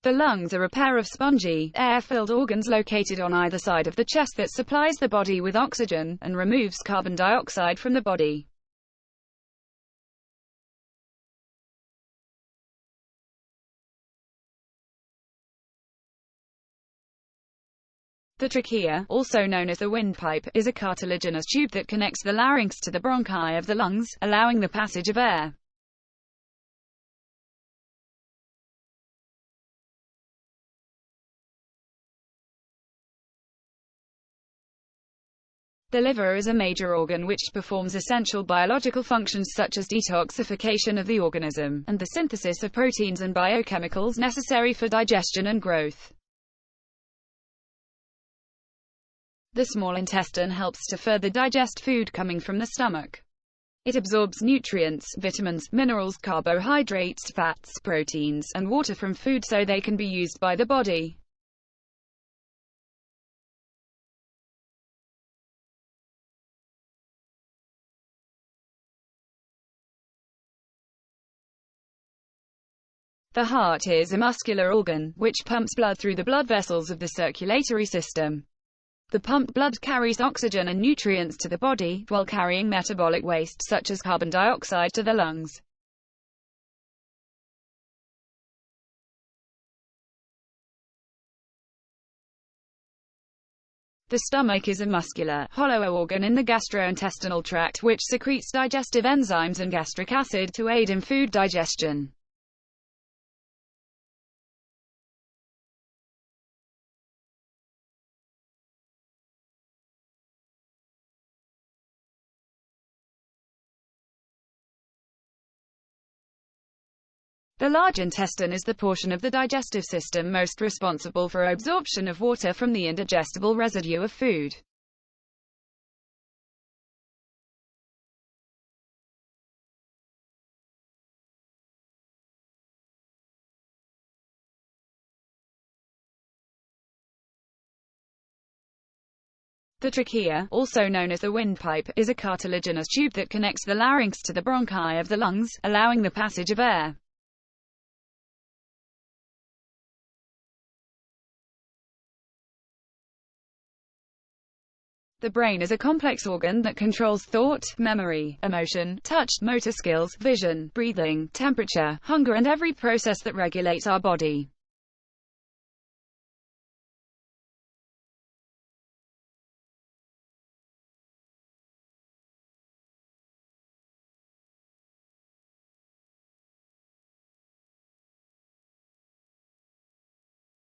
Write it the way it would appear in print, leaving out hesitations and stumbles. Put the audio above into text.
The lungs are a pair of spongy, air-filled organs located on either side of the chest that supplies the body with oxygen, and removes carbon dioxide from the body. The trachea, also known as the windpipe, is a cartilaginous tube that connects the larynx to the bronchi of the lungs, allowing the passage of air. The liver is a major organ which performs essential biological functions such as detoxification of the organism, and the synthesis of proteins and biochemicals necessary for digestion and growth. The small intestine helps to further digest food coming from the stomach. It absorbs nutrients, vitamins, minerals, carbohydrates, fats, proteins, and water from food so they can be used by the body. The heart is a muscular organ, which pumps blood through the blood vessels of the circulatory system. The pumped blood carries oxygen and nutrients to the body, while carrying metabolic waste such as carbon dioxide to the lungs. The stomach is a muscular, hollow organ in the gastrointestinal tract which secretes digestive enzymes and gastric acid to aid in food digestion. The large intestine is the portion of the digestive system most responsible for absorption of water from the indigestible residue of food. The trachea, also known as the windpipe, is a cartilaginous tube that connects the larynx to the bronchi of the lungs, allowing the passage of air. The brain is a complex organ that controls thought, memory, emotion, touch, motor skills, vision, breathing, temperature, hunger and every process that regulates our body.